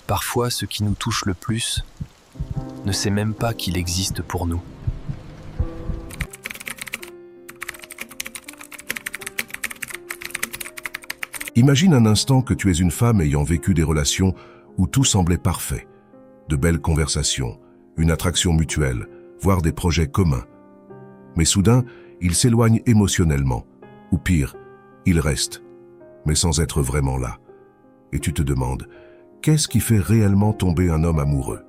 Parfois, ce qui nous touche le plus ne sait même pas qu'il existe pour nous. Imagine un instant que tu es une femme ayant vécu des relations où tout semblait parfait. De belles conversations, une attraction mutuelle, voire des projets communs. Mais soudain, il s'éloigne émotionnellement. Ou pire, il reste, mais sans être vraiment là. Et tu te demandes, qu'est-ce qui fait réellement tomber un homme amoureux?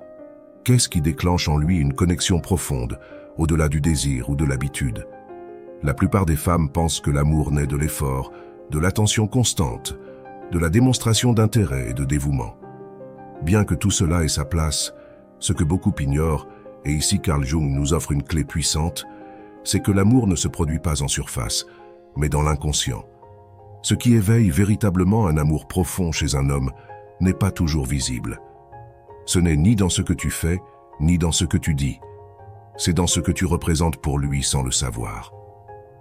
Qu'est-ce qui déclenche en lui une connexion profonde, au-delà du désir ou de l'habitude? La plupart des femmes pensent que l'amour naît de l'effort, de l'attention constante, de la démonstration d'intérêt et de dévouement. Bien que tout cela ait sa place, ce que beaucoup ignorent, et ici Carl Jung nous offre une clé puissante, c'est que l'amour ne se produit pas en surface, mais dans l'inconscient. Ce qui éveille véritablement un amour profond chez un homme n'est pas toujours visible. Ce n'est ni dans ce que tu fais, ni dans ce que tu dis. C'est dans ce que tu représentes pour lui sans le savoir.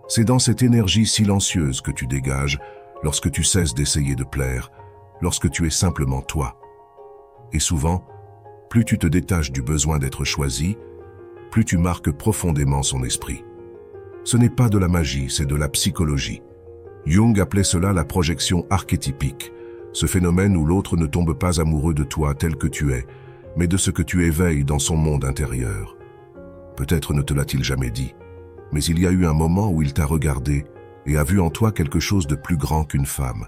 C'est dans cette énergie silencieuse que tu dégages lorsque tu cesses d'essayer de plaire, lorsque tu es simplement toi. Et souvent, plus tu te détaches du besoin d'être choisi, plus tu marques profondément son esprit. Ce n'est pas de la magie, c'est de la psychologie. Jung appelait cela la projection archétypique, ce phénomène où l'autre ne tombe pas amoureux de toi tel que tu es, mais de ce que tu éveilles dans son monde intérieur. Peut-être ne te l'a-t-il jamais dit, mais il y a eu un moment où il t'a regardé et a vu en toi quelque chose de plus grand qu'une femme.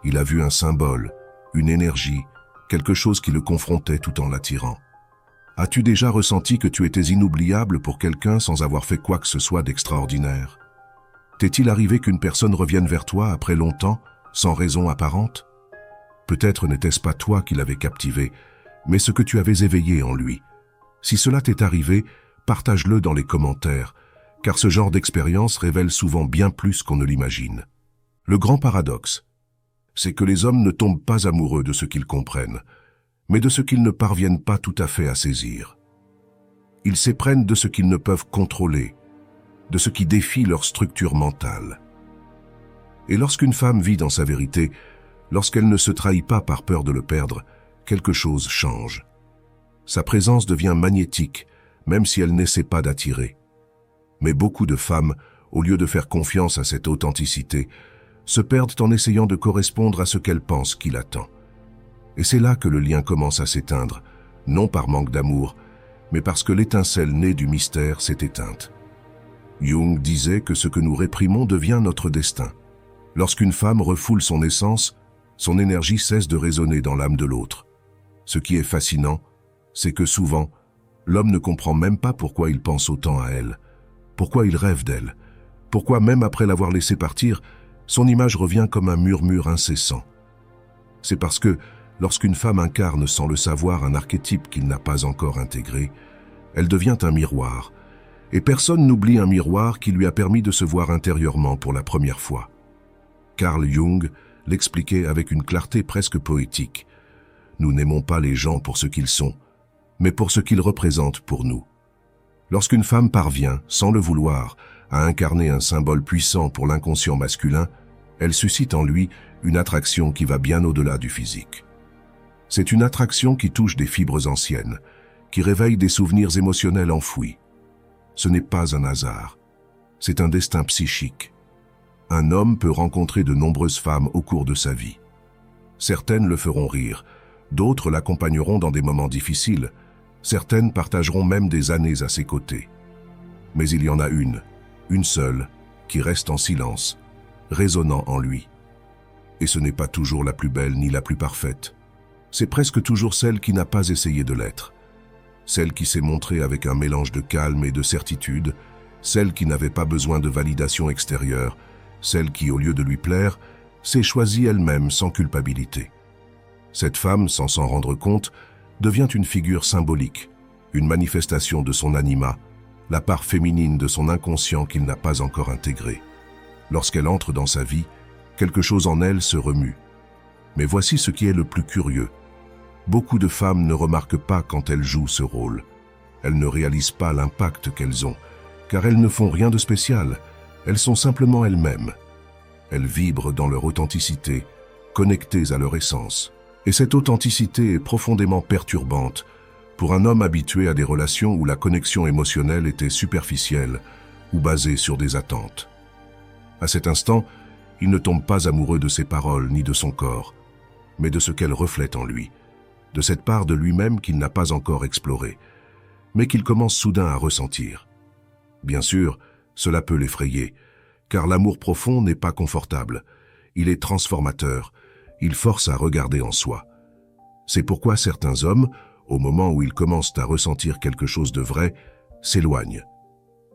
Il a vu un symbole, une énergie, quelque chose qui le confrontait tout en l'attirant. As-tu déjà ressenti que tu étais inoubliable pour quelqu'un sans avoir fait quoi que ce soit d'extraordinaire? T'est-il arrivé qu'une personne revienne vers toi après longtemps, sans raison apparente? Peut-être n'était-ce pas toi qui l'avais captivé, mais ce que tu avais éveillé en lui. Si cela t'est arrivé, partage-le dans les commentaires, car ce genre d'expérience révèle souvent bien plus qu'on ne l'imagine. Le grand paradoxe, c'est que les hommes ne tombent pas amoureux de ce qu'ils comprennent, mais de ce qu'ils ne parviennent pas tout à fait à saisir. Ils s'éprennent de ce qu'ils ne peuvent contrôler, de ce qui défie leur structure mentale. Et lorsqu'une femme vit dans sa vérité, lorsqu'elle ne se trahit pas par peur de le perdre, quelque chose change. Sa présence devient magnétique, même si elle n'essaie pas d'attirer. Mais beaucoup de femmes, au lieu de faire confiance à cette authenticité, se perdent en essayant de correspondre à ce qu'elles pensent qu'il attend. Et c'est là que le lien commence à s'éteindre, non par manque d'amour, mais parce que l'étincelle née du mystère s'est éteinte. Jung disait que ce que nous réprimons devient notre destin. Lorsqu'une femme refoule son essence, son énergie cesse de résonner dans l'âme de l'autre. Ce qui est fascinant, c'est que souvent, l'homme ne comprend même pas pourquoi il pense autant à elle, pourquoi il rêve d'elle, pourquoi même après l'avoir laissée partir, son image revient comme un murmure incessant. C'est parce que, lorsqu'une femme incarne sans le savoir un archétype qu'il n'a pas encore intégré, elle devient un miroir, et personne n'oublie un miroir qui lui a permis de se voir intérieurement pour la première fois. Carl Jung l'expliquait avec une clarté presque poétique. Nous n'aimons pas les gens pour ce qu'ils sont, mais pour ce qu'ils représentent pour nous. Lorsqu'une femme parvient, sans le vouloir, à incarner un symbole puissant pour l'inconscient masculin, elle suscite en lui une attraction qui va bien au-delà du physique. C'est une attraction qui touche des fibres anciennes, qui réveille des souvenirs émotionnels enfouis. Ce n'est pas un hasard, c'est un destin psychique. Un homme peut rencontrer de nombreuses femmes au cours de sa vie. Certaines le feront rire, d'autres l'accompagneront dans des moments difficiles, certaines partageront même des années à ses côtés. Mais il y en a une seule, qui reste en silence, résonnant en lui. Et ce n'est pas toujours la plus belle ni la plus parfaite. C'est presque toujours celle qui n'a pas essayé de l'être. Celle qui s'est montrée avec un mélange de calme et de certitude, celle qui n'avait pas besoin de validation extérieure, celle qui, au lieu de lui plaire, s'est choisie elle-même sans culpabilité. Cette femme, sans s'en rendre compte, devient une figure symbolique, une manifestation de son anima, la part féminine de son inconscient qu'il n'a pas encore intégré. Lorsqu'elle entre dans sa vie, quelque chose en elle se remue. Mais voici ce qui est le plus curieux. Beaucoup de femmes ne remarquent pas quand elles jouent ce rôle. Elles ne réalisent pas l'impact qu'elles ont, car elles ne font rien de spécial. Elles sont simplement elles-mêmes. Elles vibrent dans leur authenticité, connectées à leur essence. Et cette authenticité est profondément perturbante pour un homme habitué à des relations où la connexion émotionnelle était superficielle ou basée sur des attentes. À cet instant, il ne tombe pas amoureux de ses paroles ni de son corps, mais de ce qu'elle reflète en lui, de cette part de lui-même qu'il n'a pas encore explorée, mais qu'il commence soudain à ressentir. Bien sûr, cela peut l'effrayer, car l'amour profond n'est pas confortable, il est transformateur, il force à regarder en soi. C'est pourquoi certains hommes, au moment où ils commencent à ressentir quelque chose de vrai, s'éloignent.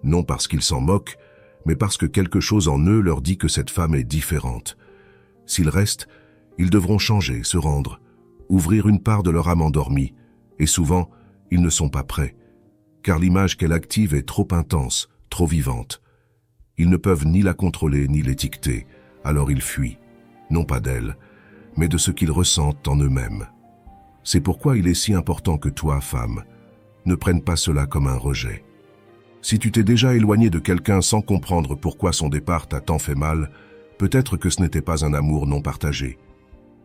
Non parce qu'ils s'en moquent, mais parce que quelque chose en eux leur dit que cette femme est différente. S'ils restent, ils devront changer, se rendre, ouvrir une part de leur âme endormie, et souvent, ils ne sont pas prêts, car l'image qu'elle active est trop intense, trop vivante. Ils ne peuvent ni la contrôler ni l'étiqueter, alors ils fuient, non pas d'elle, mais de ce qu'ils ressentent en eux-mêmes. C'est pourquoi il est si important que toi, femme, ne prennes pas cela comme un rejet. Si tu t'es déjà éloigné de quelqu'un sans comprendre pourquoi son départ t'a tant fait mal, peut-être que ce n'était pas un amour non partagé.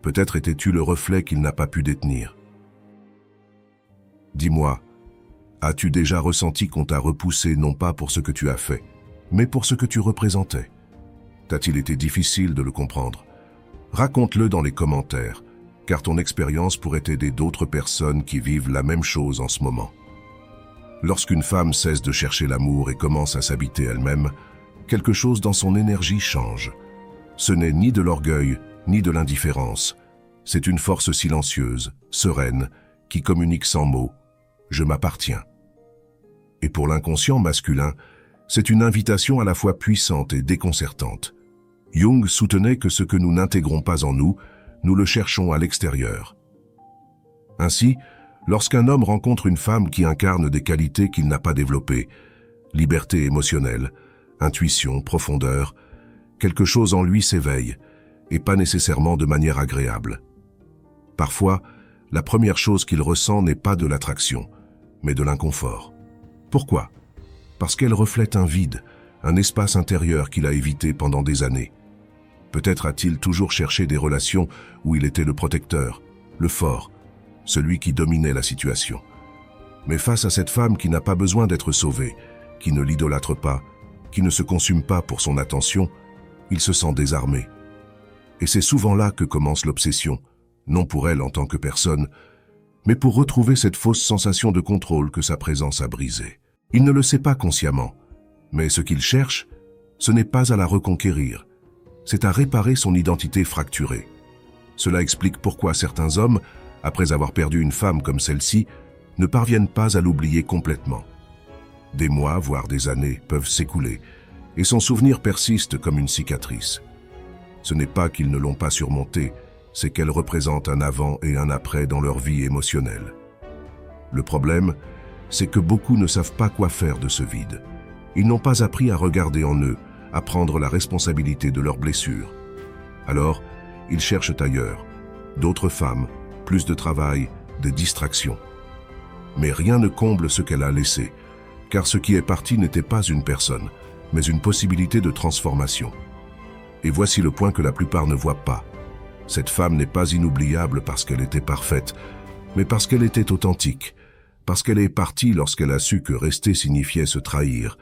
Peut-être étais-tu le reflet qu'il n'a pas pu détenir. Dis-moi, as-tu déjà ressenti qu'on t'a repoussé non pas pour ce que tu as fait, mais pour ce que tu représentais? T'a-t-il été difficile de le comprendre? Raconte-le dans les commentaires, car ton expérience pourrait aider d'autres personnes qui vivent la même chose en ce moment. Lorsqu'une femme cesse de chercher l'amour et commence à s'habiter elle-même, quelque chose dans son énergie change. Ce n'est ni de l'orgueil, ni de l'indifférence. C'est une force silencieuse, sereine, qui communique sans mots « je m'appartiens ». Et pour l'inconscient masculin, c'est une invitation à la fois puissante et déconcertante. Jung soutenait que ce que nous n'intégrons pas en nous, nous le cherchons à l'extérieur. Ainsi, lorsqu'un homme rencontre une femme qui incarne des qualités qu'il n'a pas développées, liberté émotionnelle, intuition, profondeur, quelque chose en lui s'éveille, et pas nécessairement de manière agréable. Parfois, la première chose qu'il ressent n'est pas de l'attraction, mais de l'inconfort. Pourquoi? Parce qu'elle reflète un vide, un espace intérieur qu'il a évité pendant des années. Peut-être a-t-il toujours cherché des relations où il était le protecteur, le fort, celui qui dominait la situation. Mais face à cette femme qui n'a pas besoin d'être sauvée, qui ne l'idolâtre pas, qui ne se consume pas pour son attention, il se sent désarmé. Et c'est souvent là que commence l'obsession, non pour elle en tant que personne, mais pour retrouver cette fausse sensation de contrôle que sa présence a brisée. Il ne le sait pas consciemment, mais ce qu'il cherche, ce n'est pas à la reconquérir, c'est à réparer son identité fracturée. Cela explique pourquoi certains hommes, après avoir perdu une femme comme celle-ci, ne parviennent pas à l'oublier complètement. Des mois, voire des années, peuvent s'écouler, et son souvenir persiste comme une cicatrice. Ce n'est pas qu'ils ne l'ont pas surmontée, c'est qu'elle représente un avant et un après dans leur vie émotionnelle. Le problème, c'est que beaucoup ne savent pas quoi faire de ce vide. Ils n'ont pas appris à regarder en eux, à prendre la responsabilité de leurs blessures. Alors, ils cherchent ailleurs, d'autres femmes, plus de travail, des distractions. Mais rien ne comble ce qu'elle a laissé, car ce qui est parti n'était pas une personne, mais une possibilité de transformation. Et voici le point que la plupart ne voient pas. Cette femme n'est pas inoubliable parce qu'elle était parfaite, mais parce qu'elle était authentique, parce qu'elle est partie lorsqu'elle a su que rester signifiait se trahir,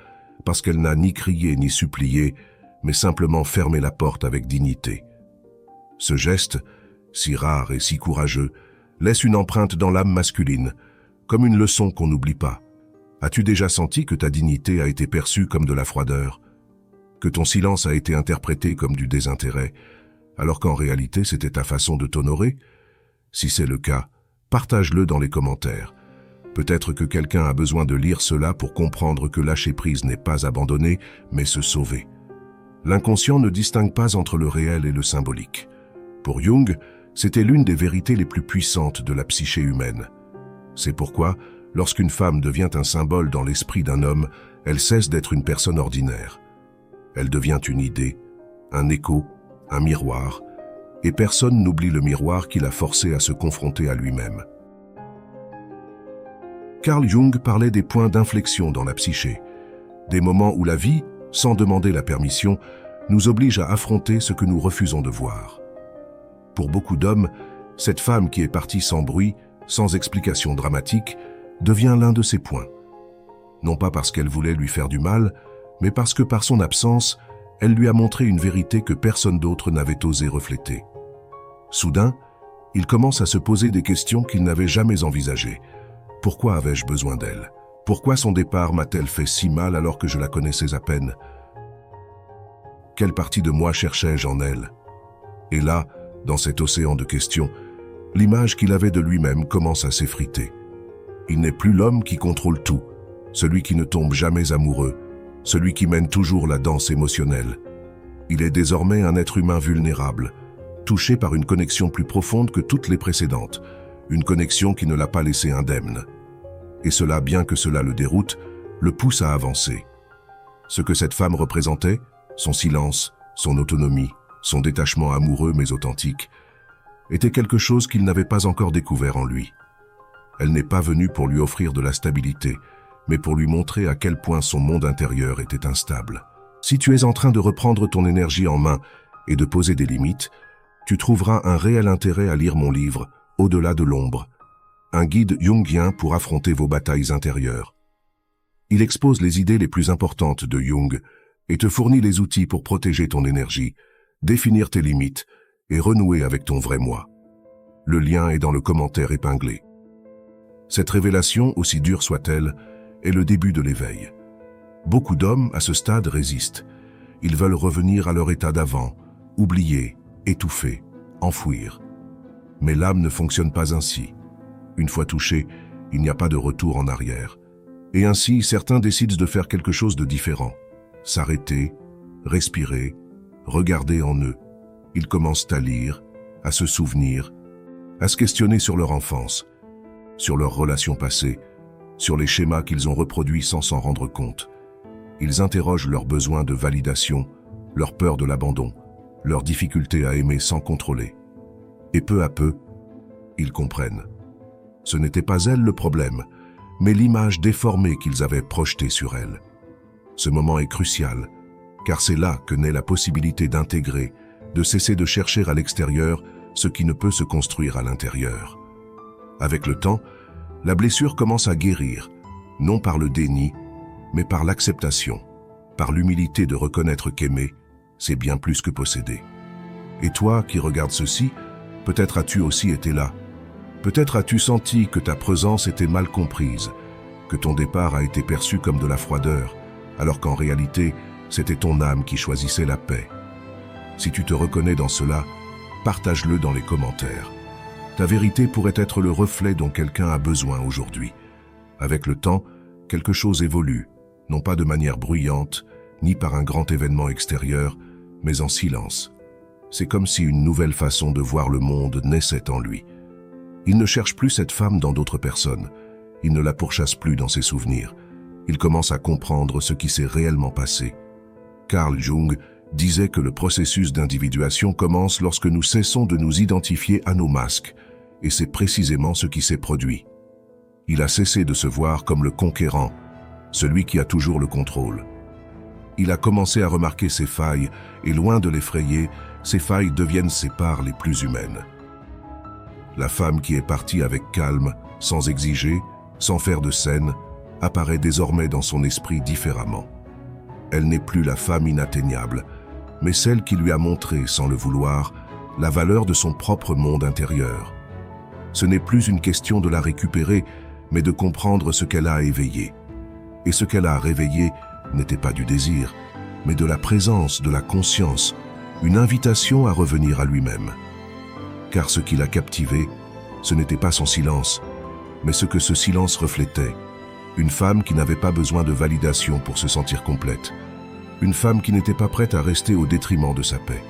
parce qu'elle n'a ni crié ni supplié, mais simplement fermé la porte avec dignité. Ce geste, si rare et si courageux, laisse une empreinte dans l'âme masculine, comme une leçon qu'on n'oublie pas. As-tu déjà senti que ta dignité a été perçue comme de la froideur, que ton silence a été interprété comme du désintérêt, alors qu'en réalité c'était ta façon de t'honorer? Si c'est le cas, partage-le dans les commentaires. Peut-être que quelqu'un a besoin de lire cela pour comprendre que lâcher prise n'est pas abandonner, mais se sauver. L'inconscient ne distingue pas entre le réel et le symbolique. Pour Jung, c'était l'une des vérités les plus puissantes de la psyché humaine. C'est pourquoi, lorsqu'une femme devient un symbole dans l'esprit d'un homme, elle cesse d'être une personne ordinaire. Elle devient une idée, un écho, un miroir, et personne n'oublie le miroir qui l'a forcé à se confronter à lui-même. Carl Jung parlait des points d'inflexion dans la psyché, des moments où la vie, sans demander la permission, nous oblige à affronter ce que nous refusons de voir. Pour beaucoup d'hommes, Cette femme qui est partie sans bruit, sans explication dramatique, devient l'un de ses points. Non pas parce qu'elle voulait lui faire du mal, mais parce que par son absence, elle lui a montré une vérité que personne d'autre n'avait osé refléter. Soudain, il commence à se poser des questions qu'il n'avait jamais envisagées. Pourquoi avais-je besoin d'elle? Pourquoi son départ m'a-t-elle fait si mal alors que je la connaissais à peine? Quelle partie de moi cherchais-je en elle? Et là, dans cet océan de questions, l'image qu'il avait de lui-même commence à s'effriter. Il n'est plus l'homme qui contrôle tout, celui qui ne tombe jamais amoureux, celui qui mène toujours la danse émotionnelle. Il est désormais un être humain vulnérable, touché par une connexion plus profonde que toutes les précédentes, une connexion qui ne l'a pas laissé indemne. Et cela, bien que cela le déroute, le pousse à avancer. Ce que cette femme représentait, son silence, son autonomie, son détachement amoureux mais authentique, était quelque chose qu'il n'avait pas encore découvert en lui. Elle n'est pas venue pour lui offrir de la stabilité, mais pour lui montrer à quel point son monde intérieur était instable. Si tu es en train de reprendre ton énergie en main et de poser des limites, tu trouveras un réel intérêt à lire mon livre « Au-delà de l'ombre », un guide jungien pour affronter vos batailles intérieures. Il expose les idées les plus importantes de Jung et te fournit les outils pour protéger ton énergie, définir tes limites et renouer avec ton vrai moi. Le lien est dans le commentaire épinglé. Cette révélation, aussi dure soit-elle, est le début de l'éveil. Beaucoup d'hommes, à ce stade, résistent. Ils veulent revenir à leur état d'avant, oublier, étouffer, enfouir. Mais l'âme ne fonctionne pas ainsi. Une fois touchée, il n'y a pas de retour en arrière. Et ainsi, certains décident de faire quelque chose de différent. S'arrêter, respirer, regarder en eux. Ils commencent à lire, à se souvenir, à se questionner sur leur enfance, sur leurs relations passées, sur les schémas qu'ils ont reproduits sans s'en rendre compte. Ils interrogent leurs besoins de validation, leur peur de l'abandon, leur difficulté à aimer sans contrôler. Et peu à peu, ils comprennent. Ce n'était pas elle le problème, mais l'image déformée qu'ils avaient projetée sur elle. Ce moment est crucial, car c'est là que naît la possibilité d'intégrer, de cesser de chercher à l'extérieur ce qui ne peut se construire à l'intérieur. Avec le temps, la blessure commence à guérir, non par le déni, mais par l'acceptation, par l'humilité de reconnaître qu'aimer, c'est bien plus que posséder. Et toi qui regardes ceci, peut-être as-tu aussi été là. Peut-être as-tu senti que ta présence était mal comprise, que ton départ a été perçu comme de la froideur, alors qu'en réalité, c'était ton âme qui choisissait la paix. Si tu te reconnais dans cela, partage-le dans les commentaires. Ta vérité pourrait être le reflet dont quelqu'un a besoin aujourd'hui. Avec le temps, quelque chose évolue, non pas de manière bruyante, ni par un grand événement extérieur, mais en silence. C'est comme si une nouvelle façon de voir le monde naissait en lui. Il ne cherche plus cette femme dans d'autres personnes. Il ne la pourchasse plus dans ses souvenirs. Il commence à comprendre ce qui s'est réellement passé. Carl Jung disait que le processus d'individuation commence lorsque nous cessons de nous identifier à nos masques, et c'est précisément ce qui s'est produit. Il a cessé de se voir comme le conquérant, celui qui a toujours le contrôle. Il a commencé à remarquer ses failles, et loin de l'effrayer, ces failles deviennent ses parts les plus humaines. La femme qui est partie avec calme, sans exiger, sans faire de scène, apparaît désormais dans son esprit différemment. Elle n'est plus la femme inatteignable, mais celle qui lui a montré, sans le vouloir, la valeur de son propre monde intérieur. Ce n'est plus une question de la récupérer, mais de comprendre ce qu'elle a éveillé. Et ce qu'elle a réveillé n'était pas du désir, mais de la présence, de la conscience, une invitation à revenir à lui-même. Car ce qui l'a captivé, ce n'était pas son silence, mais ce que ce silence reflétait. Une femme qui n'avait pas besoin de validation pour se sentir complète. Une femme qui n'était pas prête à rester au détriment de sa paix.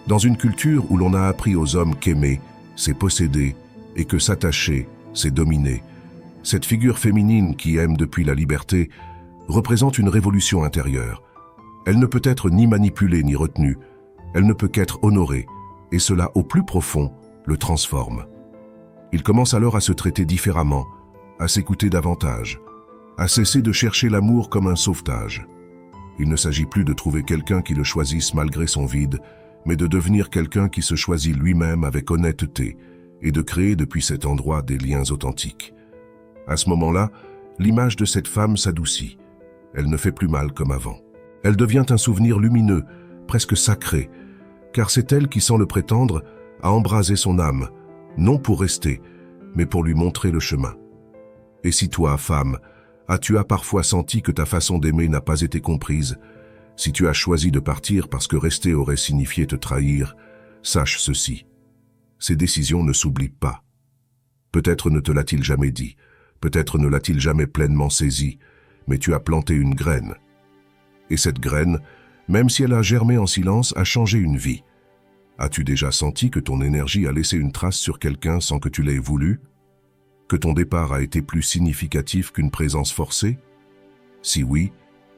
Dans une culture où l'on a appris aux hommes qu'aimer, c'est posséder, et que s'attacher, c'est dominer, cette figure féminine qui aime depuis la liberté représente une révolution intérieure. Elle ne peut être ni manipulée ni retenue, elle ne peut qu'être honorée, et cela au plus profond le transforme. Il commence alors à se traiter différemment, à s'écouter davantage, à cesser de chercher l'amour comme un sauvetage. Il ne s'agit plus de trouver quelqu'un qui le choisisse malgré son vide, mais de devenir quelqu'un qui se choisit lui-même avec honnêteté et de créer depuis cet endroit des liens authentiques. À ce moment-là, l'image de cette femme s'adoucit. Elle ne fait plus mal comme avant. Elle devient un souvenir lumineux, presque sacré, car c'est elle qui, sans le prétendre, a embrasé son âme, non pour rester, mais pour lui montrer le chemin. Et si toi, femme, tu as parfois senti que ta façon d'aimer n'a pas été comprise, si tu as choisi de partir parce que rester aurait signifié te trahir, sache ceci. Ces décisions ne s'oublient pas. Peut-être ne te l'a-t-il jamais dit, peut-être ne l'a-t-il jamais pleinement saisi, mais tu as planté une graine. Et cette graine, même si elle a germé en silence, a changé une vie. As-tu déjà senti que ton énergie a laissé une trace sur quelqu'un sans que tu l'aies voulu? Que ton départ a été plus significatif qu'une présence forcée? Si oui,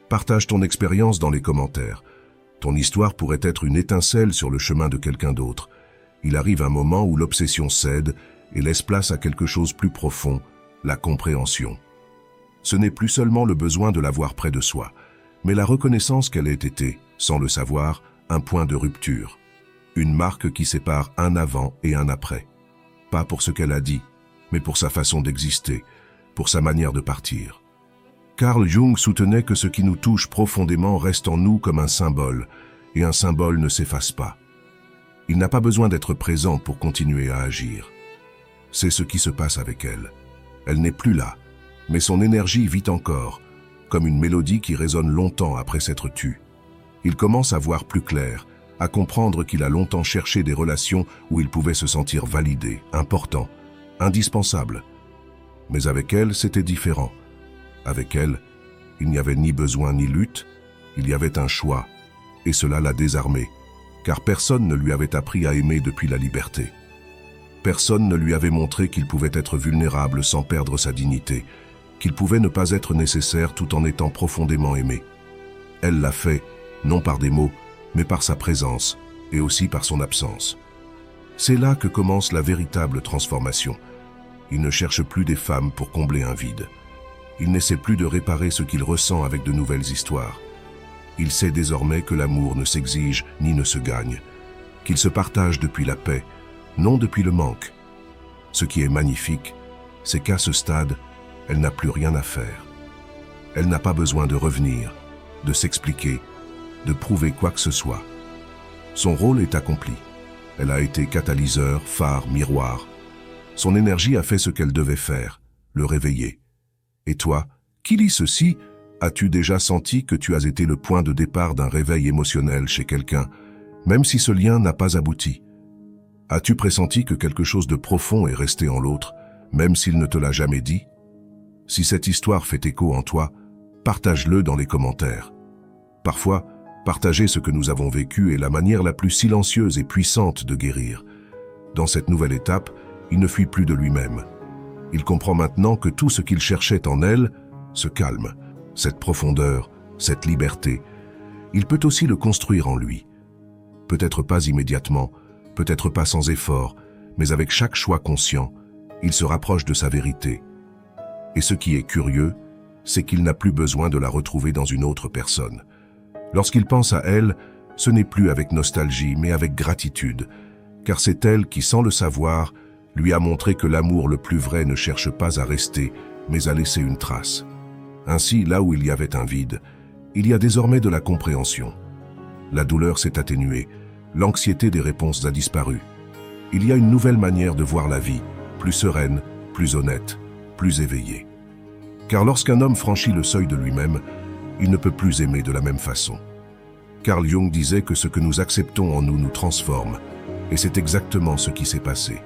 partage ton expérience dans les commentaires. Ton histoire pourrait être une étincelle sur le chemin de quelqu'un d'autre. Il arrive un moment où l'obsession cède et laisse place à quelque chose de plus profond, la compréhension. Ce n'est plus seulement le besoin de l'avoir près de soi, mais la reconnaissance qu'elle ait été, sans le savoir, un point de rupture. Une marque qui sépare un avant et un après. Pas pour ce qu'elle a dit, mais pour sa façon d'exister, pour sa manière de partir. Carl Jung soutenait que ce qui nous touche profondément reste en nous comme un symbole, et un symbole ne s'efface pas. Il n'a pas besoin d'être présent pour continuer à agir. C'est ce qui se passe avec elle. Elle n'est plus là, mais son énergie vit encore, comme une mélodie qui résonne longtemps après s'être tue. Il commence à voir plus clair, à comprendre qu'il a longtemps cherché des relations où il pouvait se sentir validé, important, indispensable. Mais avec elle, c'était différent. Avec elle, il n'y avait ni besoin ni lutte, il y avait un choix, et cela l'a désarmé, car personne ne lui avait appris à aimer depuis la liberté. Personne ne lui avait montré qu'il pouvait être vulnérable sans perdre sa dignité, qu'il pouvait ne pas être nécessaire tout en étant profondément aimé. Elle l'a fait, non par des mots, mais par sa présence, et aussi par son absence. C'est là que commence la véritable transformation. Il ne cherche plus des femmes pour combler un vide. Il n'essaie plus de réparer ce qu'il ressent avec de nouvelles histoires. Il sait désormais que l'amour ne s'exige ni ne se gagne, qu'il se partage depuis la paix, non depuis le manque. Ce qui est magnifique, c'est qu'à ce stade, elle n'a plus rien à faire. Elle n'a pas besoin de revenir, de s'expliquer, de prouver quoi que ce soit. Son rôle est accompli. Elle a été catalyseur, phare, miroir. Son énergie a fait ce qu'elle devait faire, le réveiller. Et toi, qui lis ceci, as-tu déjà senti que tu as été le point de départ d'un réveil émotionnel chez quelqu'un, même si ce lien n'a pas abouti? As-tu pressenti que quelque chose de profond est resté en l'autre, même s'il ne te l'a jamais dit? Si cette histoire fait écho en toi, partage-le dans les commentaires. Parfois, partager ce que nous avons vécu est la manière la plus silencieuse et puissante de guérir. Dans cette nouvelle étape, il ne fuit plus de lui-même. Il comprend maintenant que tout ce qu'il cherchait en elle se calme. Cette profondeur, cette liberté, il peut aussi le construire en lui. Peut-être pas immédiatement, peut-être pas sans effort, mais avec chaque choix conscient, il se rapproche de sa vérité. Et ce qui est curieux, c'est qu'il n'a plus besoin de la retrouver dans une autre personne. Lorsqu'il pense à elle, ce n'est plus avec nostalgie, mais avec gratitude, car c'est elle qui, sans le savoir, lui a montré que l'amour le plus vrai ne cherche pas à rester, mais à laisser une trace. Ainsi, là où il y avait un vide, il y a désormais de la compréhension. La douleur s'est atténuée, l'anxiété des réponses a disparu. Il y a une nouvelle manière de voir la vie, plus sereine, plus honnête, plus éveillée. Car lorsqu'un homme franchit le seuil de lui-même, il ne peut plus aimer de la même façon. Carl Jung disait que ce que nous acceptons en nous nous transforme, et c'est exactement ce qui s'est passé.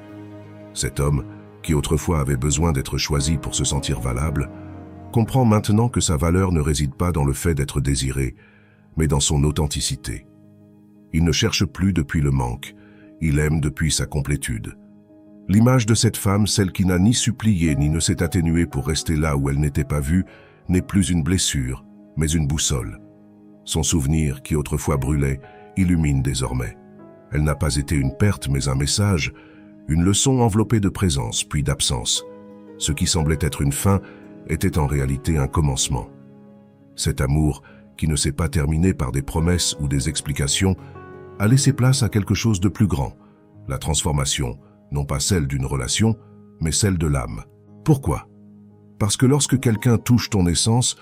Cet homme, qui autrefois avait besoin d'être choisi pour se sentir valable, comprend maintenant que sa valeur ne réside pas dans le fait d'être désiré, mais dans son authenticité. Il ne cherche plus depuis le manque, il aime depuis sa complétude. L'image de cette femme, celle qui n'a ni supplié ni ne s'est atténuée pour rester là où elle n'était pas vue, n'est plus une blessure, mais une boussole. Son souvenir, qui autrefois brûlait, illumine désormais. Elle n'a pas été une perte, mais un message, une leçon enveloppée de présence, puis d'absence. Ce qui semblait être une fin était en réalité un commencement. Cet amour, qui ne s'est pas terminé par des promesses ou des explications, a laissé place à quelque chose de plus grand, la transformation, non pas celle d'une relation, mais celle de l'âme. Pourquoi? Parce que lorsque quelqu'un touche ton essence,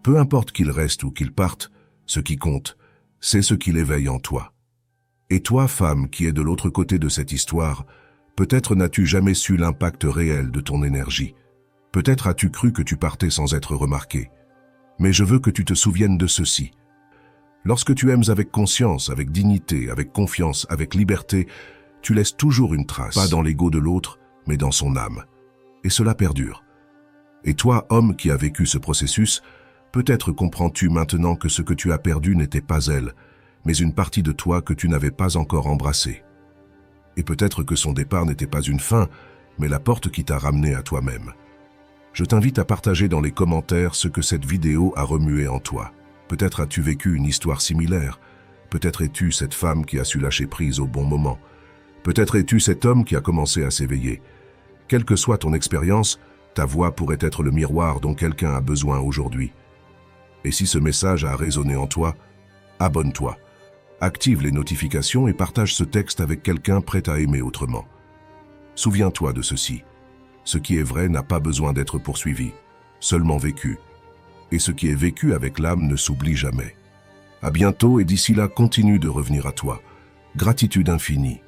peu importe qu'il reste ou qu'il parte, ce qui compte, c'est ce qu'il éveille en toi. Et toi, femme qui es de l'autre côté de cette histoire, peut-être n'as-tu jamais su l'impact réel de ton énergie. Peut-être as-tu cru que tu partais sans être remarqué. Mais je veux que tu te souviennes de ceci. Lorsque tu aimes avec conscience, avec dignité, avec confiance, avec liberté, tu laisses toujours une trace, pas dans l'ego de l'autre, mais dans son âme. Et cela perdure. Et toi, homme qui a vécu ce processus, peut-être comprends-tu maintenant que ce que tu as perdu n'était pas elle, mais une partie de toi que tu n'avais pas encore embrassée. Et peut-être que son départ n'était pas une fin, mais la porte qui t'a ramené à toi-même. Je t'invite à partager dans les commentaires ce que cette vidéo a remué en toi. Peut-être as-tu vécu une histoire similaire. Peut-être es-tu cette femme qui a su lâcher prise au bon moment. Peut-être es-tu cet homme qui a commencé à s'éveiller. Quelle que soit ton expérience, ta voix pourrait être le miroir dont quelqu'un a besoin aujourd'hui. Et si ce message a résonné en toi, abonne-toi, active les notifications et partage ce texte avec quelqu'un prêt à aimer autrement. Souviens-toi de ceci. Ce qui est vrai n'a pas besoin d'être poursuivi, seulement vécu. Et ce qui est vécu avec l'âme ne s'oublie jamais. À bientôt et d'ici là, continue de revenir à toi. Gratitude infinie.